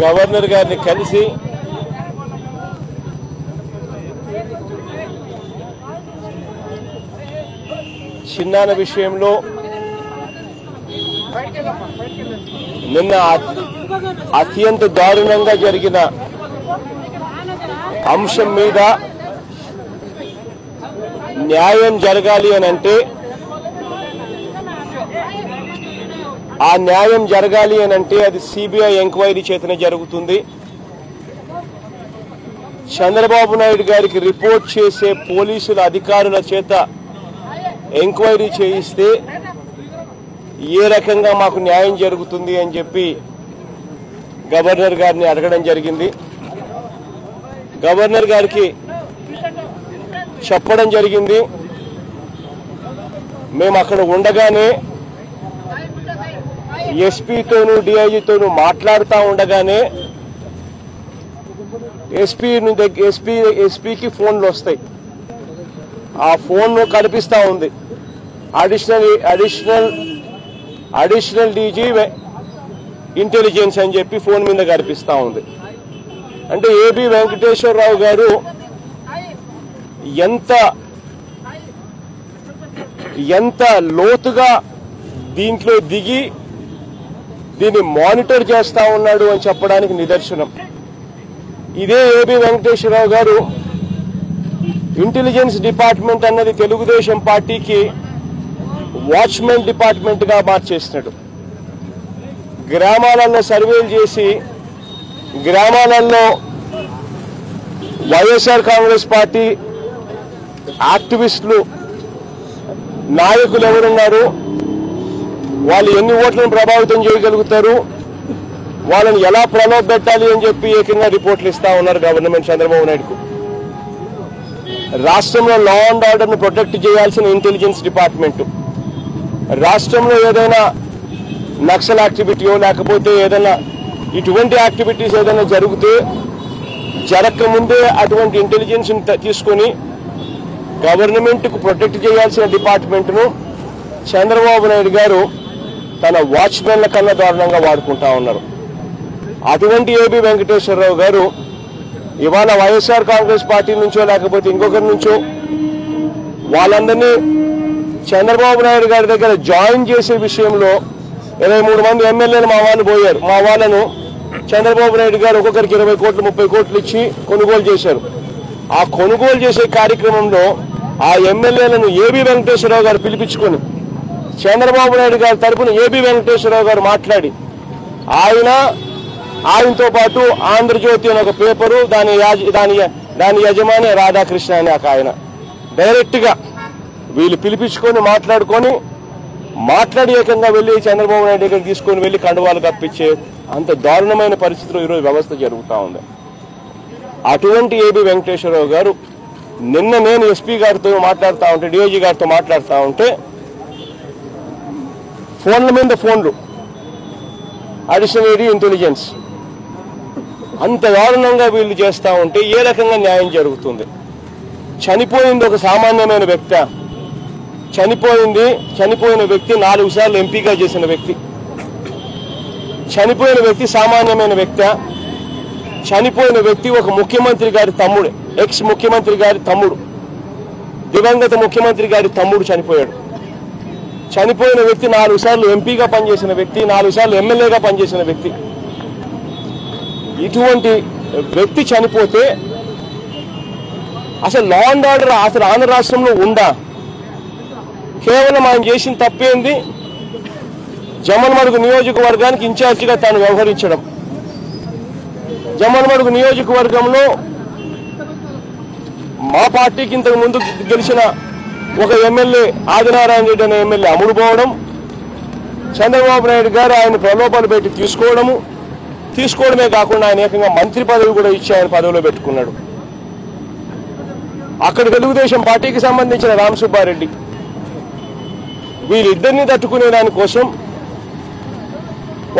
Governor గారిని కలిసి చిన్నాన విషయంలో నిన్న అత్యంత దారుణంగా జరిగిన అంశం మీద న్యాయం జరగాలి అని అంటే ఆ న్యాయం జరగాలి అని అంటే అది సిబిఐ ఎంక్వైరీ చేతనే జరుగుతుంది. చంద్రబాబు నాయుడు గారికి రిపోర్ట్ చేసే పోలీసుల అధికారుల చేత ఎంక్వైరీ చేయిస్తే ఏ రకంగా మాకు న్యాయం జరుగుతుంది అని చెప్పి గవర్నర్ గారిని అడగడం జరిగింది. గవర్నర్ గారికి చెప్పడం జరిగింది. మేము అక్కడ ఉండగానే ఎస్పీతోనూ డిఐజీతోనూ మాట్లాడుతూ ఉండగానే ఎస్పీకి ఫోన్లు వస్తాయి. ఆ ఫోన్ కనిపిస్తా ఉంది. అడిషనల్ డీజీ ఇంటెలిజెన్స్ అని చెప్పి ఫోన్ మీద కనిపిస్తా ఉంది. అంటే ఏబి వెంకటేశ్వరరావు గారు ఎంత లోతుగా దీంట్లో దిగి దీన్ని మానిటర్ చేస్తా ఉన్నాడు అని చెప్పడానికి నిదర్శనం. ఇదే ఏబి వెంకటేశ్వరరావు గారు ఇంటెలిజెన్స్ డిపార్ట్మెంట్ అన్నది తెలుగుదేశం పార్టీకి వాచ్మెన్ డిపార్ట్మెంట్ గా మార్చేసినాడు. గ్రామాలలో సర్వేలు చేసి గ్రామాలలో వైఎస్ఆర్ కాంగ్రెస్ పార్టీ యాక్టివిస్టులు నాయకులు ఎవరున్నారు, వాళ్ళు ఎన్ని ఓట్లను ప్రభావితం చేయగలుగుతారు, వాళ్ళని ఎలా ప్రలోభ పెట్టాలి అని చెప్పి ఏకంగా రిపోర్ట్లు ఇస్తా ఉన్నారు గవర్నమెంట్ చంద్రబాబు నాయుడుకు. రాష్ట్రంలో లా అండ్ ఆర్డర్ను ప్రొటెక్ట్ చేయాల్సిన ఇంటెలిజెన్స్ డిపార్ట్మెంట్ రాష్ట్రంలో ఏదైనా నక్సల్ యాక్టివిటీయో లేకపోతే ఏదైనా ఇటువంటి యాక్టివిటీస్ ఏదైనా జరగకముందే అటువంటి ఇంటెలిజెన్స్ తీసుకొని గవర్నమెంట్కు ప్రొటెక్ట్ చేయాల్సిన డిపార్ట్మెంట్ను చంద్రబాబు నాయుడు గారు తన వాచ్మెన్ల కన్నా దారుణంగా వాడుకుంటా ఉన్నారు. అటువంటి ఏబి వెంకటేశ్వరరావు గారు ఇవాళ వైఎస్ఆర్ కాంగ్రెస్ పార్టీ నుంచో లేకపోతే ఇంకొకరి నుంచో వాళ్ళందరినీ చంద్రబాబు నాయుడు గారి దగ్గర జాయిన్ చేసే విషయంలో 23 మంది ఎమ్మెల్యేలు మా వాళ్ళు పోయారు. మా వాళ్ళను చంద్రబాబు నాయుడు గారు ఒక్కొక్కరికి 20 కోట్లు 30 కోట్లు ఇచ్చి కొనుగోలు చేశారు. ఆ కొనుగోలు చేసే కార్యక్రమంలో ఆ ఎమ్మెల్యేలను ఏబి వెంకటేశ్వరరావు గారు పిలిపించుకొని చంద్రబాబు నాయుడు గారి తరఫున ఏబి వెంకటేశ్వరరావు గారు మాట్లాడి ఆయనతో పాటు ఆంధ్రజ్యోతి అనే ఒక పేపరు దాని యజమాని రాధాకృష్ణ అనే ఒక ఆయన డైరెక్ట్ గా వీళ్ళు పిలిపించుకొని మాట్లాడి ఏకంగా వెళ్లి చంద్రబాబు నాయుడు దగ్గర తీసుకొని వెళ్లి కండువాలు కప్పించే అంత దారుణమైన పరిస్థితిలో ఈరోజు వ్యవస్థ జరుగుతూ ఉంది. అటువంటి ఏబి వెంకటేశ్వరరావు గారు నిన్న నేను ఎస్పీ గారితో మాట్లాడుతూ ఉంటే డిఐజీ గారితో మాట్లాడుతూ ఉంటే ఫోన్ల మీద ఫోన్లు అడిషనల్ ఇంటెలిజెన్స్ అంత దారుణంగా వీళ్ళు చేస్తూ ఉంటే ఏ రకంగా న్యాయం జరుగుతుంది? చనిపోయింది ఒక సామాన్యమైన వ్యక్తి, చనిపోయిన వ్యక్తి 4 సార్లు ఎంపీగా చేసిన వ్యక్తి, చనిపోయిన వ్యక్తి సామాన్యమైన వ్యక్తి, చనిపోయిన వ్యక్తి ఒక ముఖ్యమంత్రి గారి తమ్ముడు, ఎక్స్ ముఖ్యమంత్రి గారి తమ్ముడు, దివంగత ముఖ్యమంత్రి గారి తమ్ముడు చనిపోయాడు. చనిపోయిన వ్యక్తి 4 సార్లు ఎంపీగా పనిచేసిన వ్యక్తి, 4 సార్లు ఎమ్మెల్యేగా పనిచేసిన వ్యక్తి. ఇటువంటి వ్యక్తి చనిపోతే అసలు లా అండ్ ఆర్డర్ అసలు ఆంధ్ర రాష్ట్రంలో ఉందా? కేవలం ఆయన చేసిన తప్పేంది? జమ్మలమడుగు నియోజకవర్గానికి ఇన్ఛార్జిగా తాను వ్యవహరించడం. జమ్మలమడుగు నియోజకవర్గంలో మా పార్టీకి ఇంతకు ముందు గెలిచిన ఒక ఎమ్మెల్యే ఆదినారాయణ రెడ్డి అనే ఎమ్మెల్యే అమ్ముడుపోవడం, చంద్రబాబు నాయుడు గారు ఆయన ప్రలోభాలు పెట్టి తీసుకోవడమే కాకుండా ఆయన ఏకంగా మంత్రి పదవి కూడా ఇచ్చి ఆయన పదవిలో పెట్టుకున్నాడు. అక్కడ తెలుగుదేశం పార్టీకి సంబంధించిన రామసుబ్బారెడ్డి వీళ్ళిద్దరినీ తట్టుకునే దానికోసం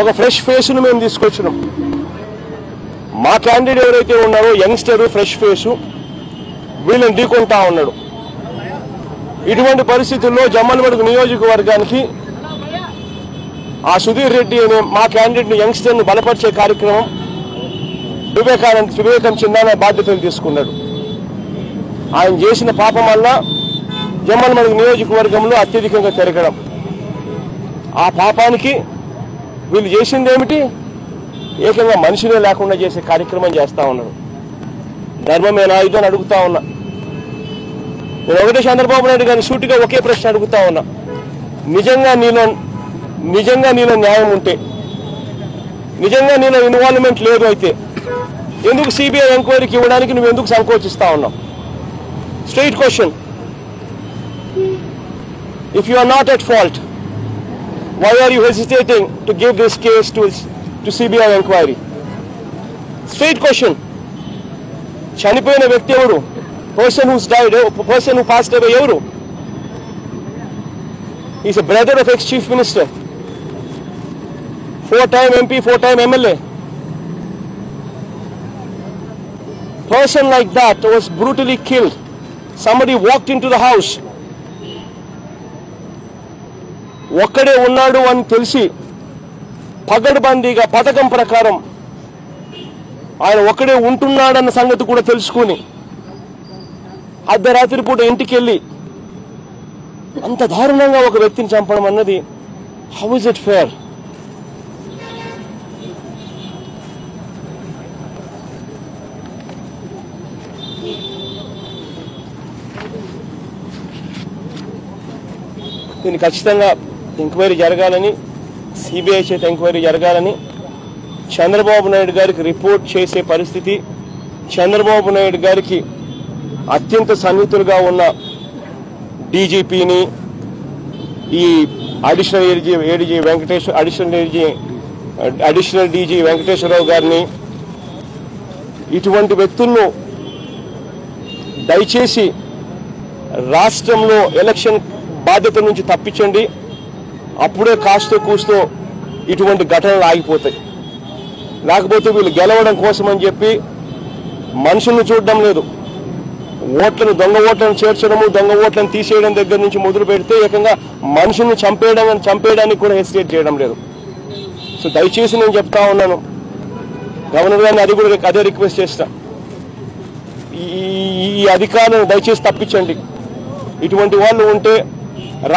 ఒక ఫ్రెష్ ఫేస్ను మేము తీసుకొచ్చినాం. మా క్యాండిడేట్ ఎవరైతే ఉన్నారో యంగ్స్టర్ ఫ్రెష్ ఫేసు వీళ్ళని ఢీకొంటా ఉన్నాడు. ఇటువంటి పరిస్థితుల్లో జమ్మలమడుగు నియోజకవర్గానికి ఆ సుధీర్ రెడ్డి అనే మా క్యాండిడేట్ యంగ్స్టర్ను బలపరిచే కార్యక్రమం వివేకం చిన్న బాధ్యతలు తీసుకున్నాడు. ఆయన చేసిన పాపం వల్ల జమ్మలమడుగు నియోజకవర్గంలో అత్యధికంగా తిరగడం. ఆ పాపానికి వీళ్ళు చేసింది ఏమిటి? ఏకంగా మనిషినే లేకుండా చేసే కార్యక్రమం చేస్తా ఉన్నారు. ధర్మమేనా ఇది అని అడుగుతా ఉన్నా. నేను ఒకటే చంద్రబాబు నాయుడు గారిని సూటిగా ఒకే ప్రశ్న అడుగుతా ఉన్నా. నిజంగా నీలో న్యాయం ఉంటే, నిజంగా నీలో ఇన్వాల్వ్మెంట్ లేదు అయితే ఎందుకు సిబిఐ ఎంక్వైరీకి ఇవ్వడానికి నువ్వు ఎందుకు సంకోచిస్తా ఉన్నావు? Straight question. If you are not at fault, why are you hesitating to give this case to CBI inquiry? Straight question. చనిపోయిన వ్యక్తి ఎవరు? Person who's died, person who passed away ఎవరు? He's a brother of ex-chief minister, 4-time MP, 4-time MLA. Person like that was brutally killed. Somebody walked into the house. ఒక్కడే ఉన్నాడు అని తెలిసి పగడ్బందీగా పథకం ప్రకారం ఆయన ఒక్కడే ఉంటున్నాడన్న సంగతి కూడా తెలుసుకుని అర్ధరాత్రి పూట ఇంటికి వెళ్ళి అంత దారుణంగా ఒక వ్యక్తిని చంపడం అన్నది హౌ ఇస్ ఇట్ ఫేర్? దీన్ని ఖచ్చితంగా ఎంక్వైరీ జరగాలని, సిబిఐ చేత ఎంక్వైరీ జరగాలని, చంద్రబాబు నాయుడు గారికి రిపోర్ట్ చేసే పరిస్థితి, చంద్రబాబు నాయుడు గారికి అత్యంత సన్నిహితులుగా ఉన్న డీజీపీని, ఈ అడిషనల్ డీజీ వెంకటేశ్వరరావు గారిని, ఇటువంటి వ్యక్తులను దయచేసి రాష్ట్రంలో ఎలక్షన్ బాధ్యత నుంచి తప్పించండి. అప్పుడే కాస్తో కూస్తో ఇటువంటి ఘటనలు ఆగిపోతాయి. లేకపోతే వీళ్ళు గెలవడం కోసం అని చెప్పి మనుషులను చూడడం లేదు, దొంగ ఓట్లను చేర్చడము, దొంగ ఓట్లను తీసేయడం దగ్గర నుంచి మొదలు పెడితే ఏకంగా మనుషుల్ని చంపేయడానికి కూడా హెసిటేట్ చేయడం లేదు. సో దయచేసి నేను చెప్తా ఉన్నాను, గవర్నర్ గారిని అదే రిక్వెస్ట్ చేస్తా, ఈ అధికారులను దయచేసి తప్పించండి. ఇటువంటి వాళ్ళు ఉంటే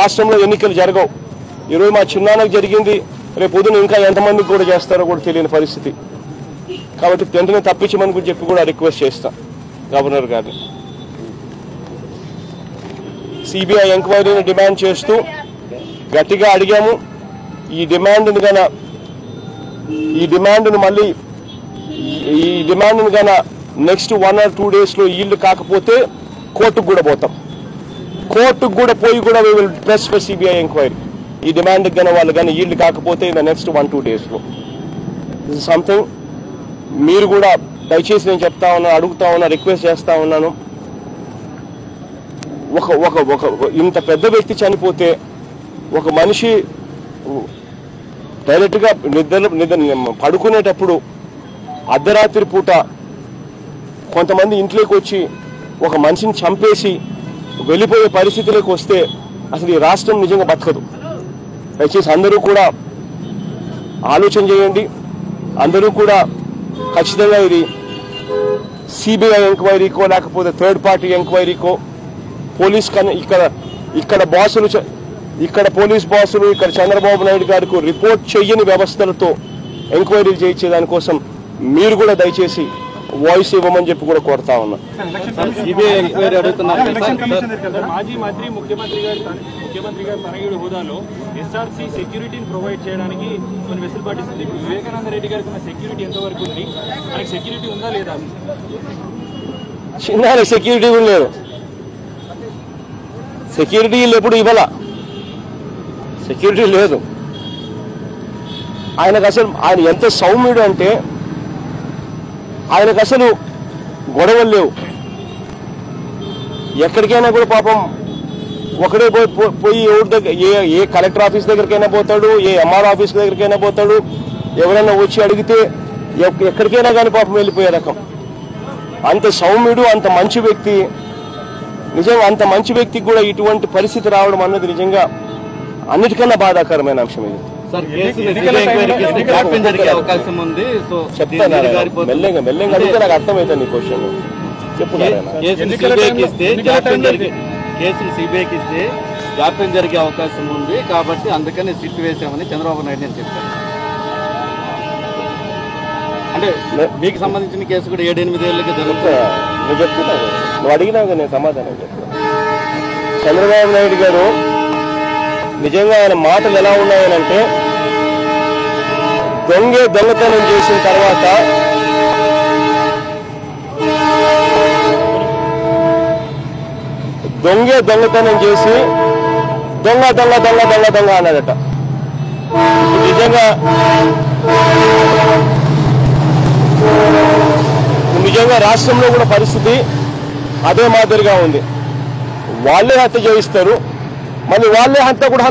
రాష్ట్రంలో ఎన్నికలు జరగవు. ఈరోజు మా చిన్నాన్నకు జరిగింది, రేపు పొద్దున ఇంకా ఎంతమందికి కూడా చేస్తారో కూడా తెలియని పరిస్థితి. కాబట్టి వెంటనే తప్పించమని కూడా చెప్పి కూడా రిక్వెస్ట్ చేస్తాం గవర్నర్ గారిని. సిబిఐ ఎంక్వైరీని డిమాండ్ చేస్తూ గట్టిగా అడిగాము. ఈ డిమాండ్ను గన నెక్స్ట్ 1 or 2 days లో ఈల్డ్ కాకపోతే కోర్టుకు కూడా పోతాం. కోర్టుకు కూడా పోయి కూడా we will press for CBI enquiry. ఈ డిమాండ్ గన వాళ్ళు కానీ ఈల్డ్ కాకపోతే ఇన్ ద నెక్స్ట్ 1-2 days లో. దిస్ ఇస్ సంథింగ్ మీరు కూడా దయచేసి నేను చెప్తా ఉన్నా, అడుగుతా ఉన్నా, రిక్వెస్ట్ చేస్తా ఉన్నాను. ఒక ఇంత పెద్ద వ్యక్తి చనిపోతే ఒక మనిషి డైరెక్ట్గా నిద్ర పడుకునేటప్పుడు అర్ధరాత్రి పూట కొంతమంది ఇంట్లోకి వచ్చి ఒక మనిషిని చంపేసి వెళ్ళిపోయే పరిస్థితిలోకి వస్తే అసలు ఈ రాష్ట్రం నిజంగా బతకదు. దయచేసి అందరూ కూడా ఆలోచన చేయండి. అందరూ కూడా ఖచ్చితంగా ఇది సిబిఐ ఎంక్వైరీకో లేకపోతే థర్డ్ పార్టీ ఎంక్వైరీకో పోలీస్ ఇక్కడ పోలీస్ బాసులు ఇక్కడ చంద్రబాబు నాయుడు గారికి రిపోర్ట్ చేయని వ్యవస్థలతో ఎంక్వైరీలు చేయించే దానికోసం మీరు కూడా దయచేసి వాయిస్ ఇవ్వమని చెప్పి కూడా కోరుతా ఉన్నా. మాజీ మంత్రి ముఖ్యమంత్రి గారి తనయుడు హోదాలో ఎస్ఆర్సీ సెక్యూరిటీని ప్రొవైడ్ చేయడానికి కొన్ని వెసులుబాటు ఇస్తుంది. వివేకానంద రెడ్డి గారికి ఉన్న సెక్యూరిటీ ఎంతవరకు ఉంది? మనకి సెక్యూరిటీ ఉందా లేదా? చిన్న సెక్యూరిటీ కూడా లేదు. సెక్యూరిటీ ఎప్పుడు ఇవ్వాల, సెక్యూరిటీ లేదు. ఆయన ఎంత సౌమ్యుడు అంటే ఆయనకు అసలు గొడవలు లేవు. ఎక్కడికైనా కూడా పాపం ఒకడే పోయి ఎవరి దగ్గర ఏ కలెక్టర్ ఆఫీస్ దగ్గరికైనా పోతాడు, ఏ ఎంఆర్ ఆఫీస్ దగ్గరికైనా పోతాడు. ఎవరైనా వచ్చి అడిగితే ఎక్కడికైనా కానీ పాపం వెళ్ళిపోయే రకం. అంత సౌమ్యుడు, అంత మంచి వ్యక్తి. నిజంగా అంత మంచి వ్యక్తికి కూడా ఇటువంటి పరిస్థితి రావడం అన్నది నిజంగా అన్నిటికన్నా బాధాకరమైన అంశం ఇది. అవకాశం ఉంది. సో చెప్తాను మెల్లగా అడిగితే నాకు అర్థమైతే నీ క్వశ్చన్ చెప్పు. కేసులు సిబిఐకి ఇస్తే జాప్యం జరిగే అవకాశం ఉంది కాబట్టి అందుకని సిట్ వేసామని చంద్రబాబు నాయుడు నేను చెప్పాను. అంటే మీకు సంబంధించిన కేసు కూడా 7-8 ఏళ్ళకి జరుగుతుంది. నువ్వు చెప్తున్నావు, నువ్వు అడిగినావు, నేను సమాధానం చెప్తాను. చంద్రబాబు నాయుడు గారు నిజంగా ఆయన మాటలు ఎలా ఉన్నాయనంటే, దొంగతనం చేసిన తర్వాత దొంగతనం చేసి దొంగ అన్నాడట. నిజంగా రాష్ట్రంలో కూడా పరిస్థితి అదే మాదిరిగా ఉంది. వాళ్ళే హత్య చేయిస్తారు, మళ్ళీ వాళ్ళే హంతకుడు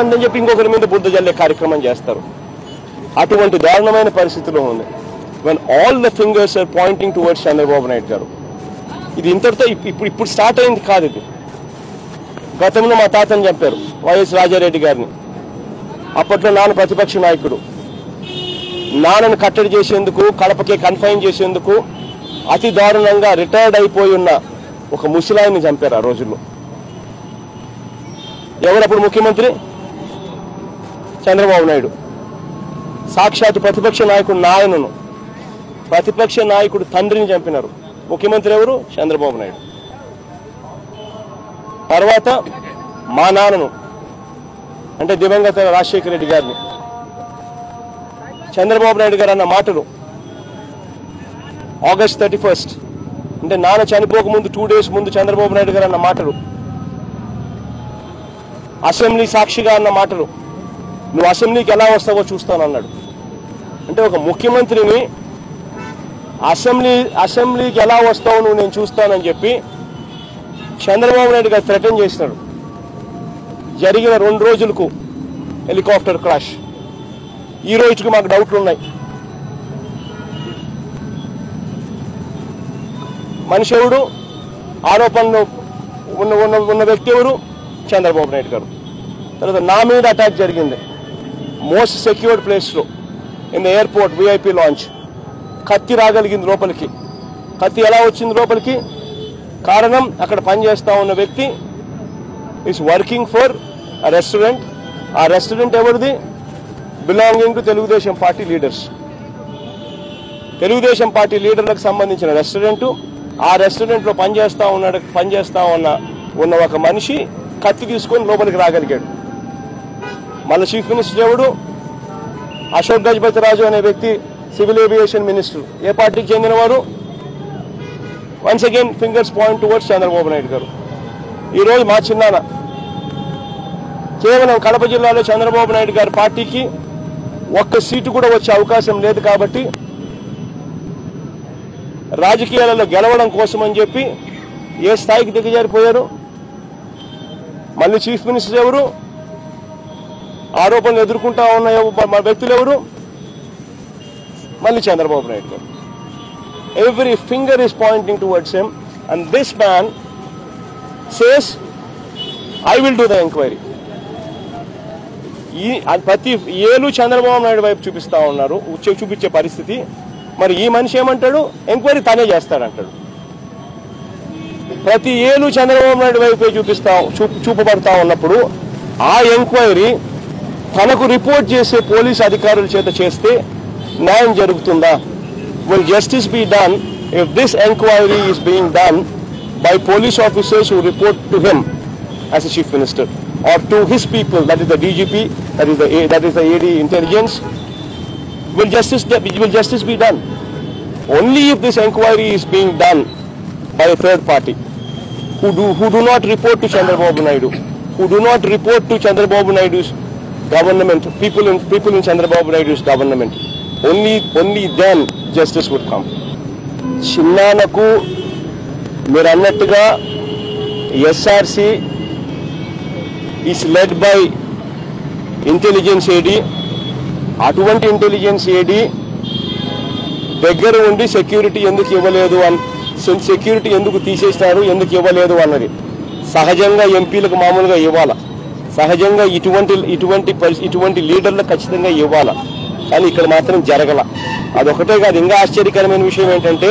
అని చెప్పి ఇంకొకరి మీద బుద్ధ జల్లే కార్యక్రమం చేస్తారు. అటువంటి దారుణమైన పరిస్థితిలో ఉంది. when all the fingers are pointing towards Chandrababu Naidu గారు. ఇది ఇంతటితో ఇప్పుడు స్టార్ట్ అయింది కాదు. ఇది గతంలో మా తాతని చంపారు, వైఎస్ రాజారెడ్డి గారిని. అప్పట్లో నాన్న ప్రతిపక్ష నాయకుడు. నాన్నను కట్టడి చేసేందుకు, కడపకే కన్ఫైన్ చేసేందుకు అతి దారుణంగా రిటైర్డ్ అయిపోయి ఉన్న ఒక ముసలాయిని చంపారు ఆ రోజుల్లో. ఎవరప్పుడు ముఖ్యమంత్రి? చంద్రబాబు నాయుడు. సాక్షాత్ ప్రతిపక్ష నాయకుడు నాయనను, ప్రతిపక్ష నాయకుడు తండ్రిని చంపినారు. ముఖ్యమంత్రి ఎవరు? చంద్రబాబు నాయుడు. తర్వాత మా నాన్నను, అంటే దివంగత రాజశేఖర రెడ్డి గారిని. చంద్రబాబు నాయుడు గారు అన్న మాటలు August 31st, అంటే నాన్న చనిపోక ముందు 2 days ముందు చంద్రబాబు నాయుడు గారు అన్న మాటలు, అసెంబ్లీ సాక్షిగా అన్న మాటలు, నువ్వు అసెంబ్లీకి ఎలా వస్తావో చూస్తానన్నాడు. అంటే ఒక ముఖ్యమంత్రిని అసెంబ్లీకి ఎలా వస్తావో నువ్వు నేను చూస్తానని చెప్పి చంద్రబాబు నాయుడు గారు థ్రెటన్ చేసినాడు. జరిగిన 2 రోజులకు హెలికాప్టర్ క్రాష్. ఈ రోజుకి మాకు డౌట్లు ఉన్నాయి. మనిషి ఎవడు? ఆరోపణలు ఉన్న వ్యక్తి ఎవరు? చంద్రబాబు నాయుడు గారు. తర్వాత నా మీద అటాక్ జరిగింది మోస్ట్ సెక్యూర్డ్ ప్లేస్లో, in the airport VIP launch. కత్తి రాగలిగింది లోపలికి. కత్తి ఎలా వచ్చింది లోపలికి? కారణం, అక్కడ పనిచేస్తా ఉన్న వ్యక్తి ఈస్ వర్కింగ్ ఫర్ ఆ రెస్టారెంట్. ఆ రెస్టారెంట్ ఎవరిది? Belonging to Telugu Desam party leaders. Telugu Desam party లీడర్లకు సంబంధించిన రెస్టారెంట్. ఆ రెస్టారెంట్లో పనిచేస్తా ఉన్న ఒక మనిషి కత్తి తీసుకొని లోపలికి రాగలిగాడు. మళ్ళీ చీఫ్ మినిస్టర్ ఎవడు? అశోక్ గజపతి రాజు అనే వ్యక్తి, సివిల్ ఏవియేషన్ మినిస్టర్. ఏ పార్టీకి చెందినవారు? Once again fingers point towards Chandrababu Naidu గారు. ఈరోజు మా చిన్నాన్న కేవలం కడప జిల్లాలో చంద్రబాబు నాయుడు గారి పార్టీకి ఒక్క సీటు కూడా వచ్చే అవకాశం లేదు కాబట్టి రాజకీయాలలో గెలవడం కోసం అని చెప్పి ఏ స్థాయికి దిగజారిపోయారు. మళ్ళీ చీఫ్ మినిస్టర్ ఎవరు? ఆరోపణలు ఎదుర్కొంటా ఉన్న వ్యక్తులు ఎవరు? మళ్ళీ చంద్రబాబు నాయుడు గారు. Every finger is Poynting towards him and this man says I will do the enquiry. ప్రతి ఏలు చంద్రబాబు నాయుడు వైపు చూపిస్తా ఉన్నారు, చూపించే పరిస్థితి. మరి ఈ మనిషి ఏమంటాడు? ఎంక్వైరీ తనే చేస్తాడంటాడు. ప్రతి ఏలు చంద్రబాబు నాయుడు వైపే చూపబడతా ఉన్నప్పుడు ఆ ఎంక్వైరీ తనకు రిపోర్ట్ చేసే పోలీసు అధికారుల చేత చేస్తే న్యాయం జరుగుతుందా? Will justice be done if this inquiry is being done by police officers who report to him as a chief minister or to his people, that is the DGP, that is the AD intelligence? Will justice be done? Only if this inquiry is being done by a third party who do not report to Chandrababu Naidu, who do not report to Chandrababu Naidu's government, people in Chandrababu Naidu's government. Only then justice would come. చిన్నానకు మీరు అన్నట్టుగా SRC is led by intelligence AD. అటువంటి intelligence ఏడీ దగ్గర ఉండి security ఎందుకు ఇవ్వలేదు security ఎందుకు తీసేసినారు, ఎందుకు ఇవ్వలేదు అన్నది సహజంగా ఎంపీలకు మామూలుగా ఇవ్వాల. సహజంగా ఇటువంటి లీడర్లు ఖచ్చితంగా ఇవ్వాల, కానీ ఇక్కడ మాత్రం జరగల. అదొకటే కాదు, ఇంకా ఆశ్చర్యకరమైన విషయం ఏంటంటే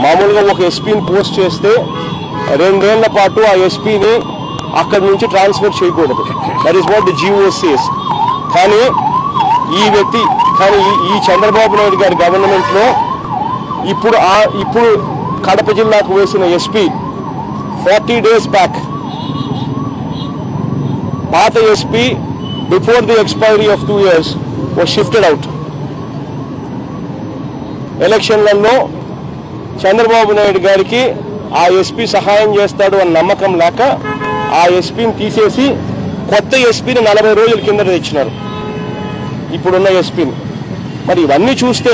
మామూలుగా ఒక ఎస్పీని పోస్ట్ చేస్తే 2 ఏళ్ల పాటు ఆ ఎస్పీని అక్కడి నుంచి ట్రాన్స్ఫర్ చేయకూడదు. That is what the GO says. కానీ ఈ చంద్రబాబు నాయుడు గారి గవర్నమెంట్లో ఇప్పుడు కడప జిల్లాకు వేసిన ఎస్పీ 40 days బ్యాక్ పాత SP before the expiry of 2 years was shifted out. ఎలక్షన్లలో చంద్రబాబు నాయుడు గారికి ఆ ఎస్పీ సహాయం చేస్తాడు అన్న నమ్మకం లేక ఆ ఎస్పీని తీసేసి కొత్త ఎస్పీని 40 రోజుల కింద తెచ్చినారు, ఇప్పుడున్న ఎస్పీని. మరి ఇవన్నీ చూస్తే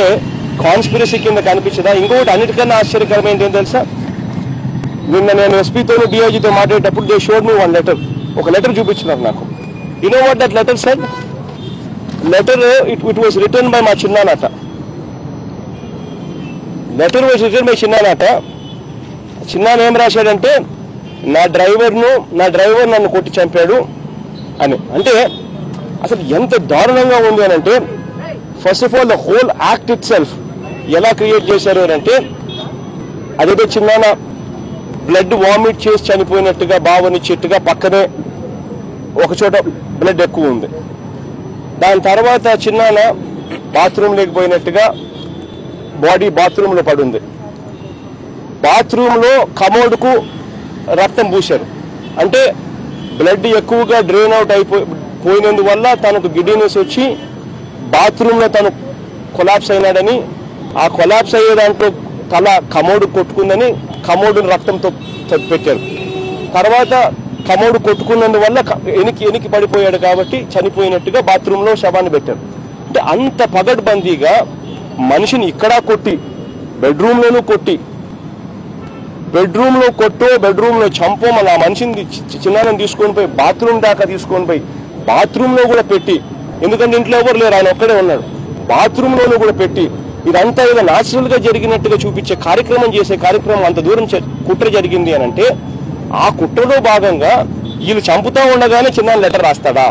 కాన్స్పిరసీ కింద కనిపించదా? ఇంకొకటి అన్నిటికన్నా ఆశ్చర్యకరం ఏంటో తెలుసా, నిన్న నేను ఎస్పీతోనూ డిఐజీతో మాట్లాడేటప్పుడు they showed me one letter. ఒక లెటర్ చూపించినారు నాకు. You know what that letter said? Letter it was written by మా చిన్నానాట. లెటర్ వాజ్ రిటర్న్ బై చిన్నానాట. చిన్నాన్న ఏం రాశాడంటే, నా డ్రైవర్ నన్ను కొట్టి చంపాడు అని. అంటే అసలు ఎంత దారుణంగా ఉంది అని అంటే, first of all the whole act it self ఎలా క్రియేట్ చేశారు అని అంటే, అదేదో చిన్నాన్న బ్లడ్ వామిట్ చేసి చనిపోయినట్టుగా భావనిచ్చేట్టుగా పక్కనే ఒక చోట బ్లడ్ ఎక్కువ ఉంది. దాని తర్వాత చిన్నాన్న బాత్రూమ్ లేకపోయినట్టుగా బాడీ బాత్రూంలో పడుంది. బాత్రూంలో కమోడ్కు రక్తం పూశారు. అంటే బ్లడ్ ఎక్కువగా డ్రైన్ అవుట్ పోయినందువల్ల తనకు గిడ్డినెస్ వచ్చి బాత్రూంలో తను కొలాప్స్ అయినాడని, ఆ కొలాప్స్ అయ్యే దాంట్లో తల కమోడు కొట్టుకుందని కమోడును రక్తంతో పెట్టారు. తర్వాత కమోడు కొట్టుకున్నందువల్ల ఎనికి పడిపోయాడు కాబట్టి చనిపోయినట్టుగా బాత్రూంలో శవాన్ని పెట్టారు. అంటే అంత పగడ్బందీగా మనిషిని ఇక్కడ కొట్టి, బెడ్రూమ్లోనూ కొట్టి, బెడ్రూమ్లో చంపో, మళ్ళీ ఆ మనిషిని చిన్నాన్ని తీసుకొని పోయి బాత్రూమ్ దాకా తీసుకొని పోయి బాత్రూంలో కూడా పెట్టి, ఎందుకంటే ఇంట్లో ఎవరు లేరు, ఆయన ఒక్కడే ఉన్నాడు, బాత్రూంలోనూ కూడా పెట్టి, ఇదంతా ఏదో న్యాచురల్ గా జరిగినట్టుగా చూపించే కార్యక్రమం అంత దూరం కుట్ర జరిగింది అని అంటే, ఆ కుట్రలో భాగంగా వీళ్ళు చంపుతా ఉండగానే చిన్న లెటర్ రాస్తాడా?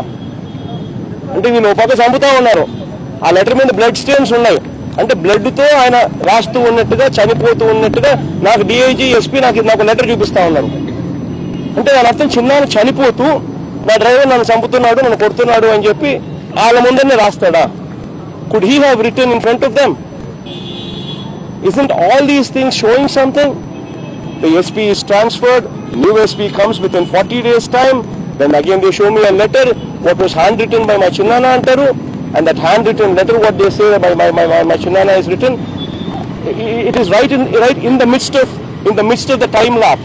అంటే వీళ్ళు ఒక పక్క చంపుతా ఉన్నారు, ఆ లెటర్ మీద బ్లడ్ స్టెయిన్స్ ఉన్నాయి. అంటే బ్లడ్ తో ఆయన రాస్తూ ఉన్నట్టుగా, చనిపోతూ ఉన్నట్టుగా నాకు డిఐజీ ఎస్పీ నాకు లెటర్ చూపిస్తా ఉన్నారు. అంటే దాని అర్థం చిన్నాన్ని చనిపోతూ నా డ్రైవర్ నన్ను చంపుతున్నాడు, నన్ను కొడుతున్నాడు అని చెప్పి వాళ్ళ ముందరనే రాస్తాడా? Could he have written in front of them? Isn't all these things showing something? The SP is transferred, new SP comes within 40 days time, then again they show me a letter what was handwritten by my Chinnana antaru, and that handwritten letter what they say by my Chinnana is written, it is right in the midst of the time lap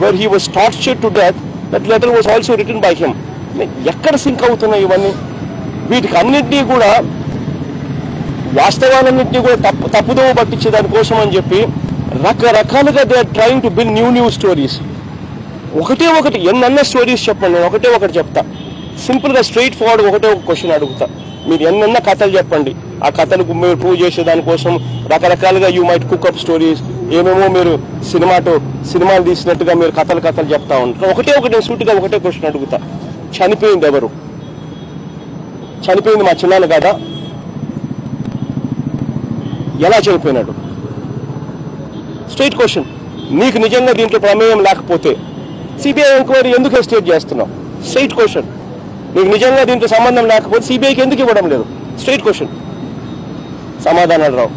where he was tortured to death. That letter was also written by him. ఎక్కడ sync అవుతున్నాయి ఇవన్నీ? వీటికి అన్నింటినీ కూడా వాస్తవాలన్నింటినీ కూడా తప్పుదోవ పట్టించే దానికోసం అని చెప్పి రకరకాలుగా they are trying to build new stories. ఒకటి ఎన్నన్న స్టోరీస్ చెప్పండి, నేను ఒకటి చెప్తా. సింపుల్గా స్ట్రైట్ ఫార్వర్డ్ ఒక క్వశ్చన్ అడుగుతా, మీరు ఎన్నెన్న కథలు చెప్పండి, ఆ కథలకు మీరు ప్రూవ్ చేసే దానికోసం రకరకాలుగా యూ మైట్ కుక్అప్ స్టోరీస్, ఏమేమో మీరు సినిమాలు తీసినట్టుగా మీరు కథలు చెప్తా ఉంటారు. నేను సూటిగా ఒకటే క్వశ్చన్ అడుగుతా, చనిపోయింది ఎవరు? చనిపోయింది మా చిన్నాన్న కదా? ఎలా చనిపోయినాడు? Straight question. నీకు నిజంగా దీంట్లో ప్రమేయం లేకపోతే సిబిఐ ఎంక్వైరీ ఎందుకు ఎస్టేట్ చేస్తున్నావు? Straight question. నీకు నిజంగా దీంట్లో సంబంధం లేకపోతే సిబిఐకి ఎందుకు ఇవ్వడం లేదు? Straight question. సమాధానాలు రావు.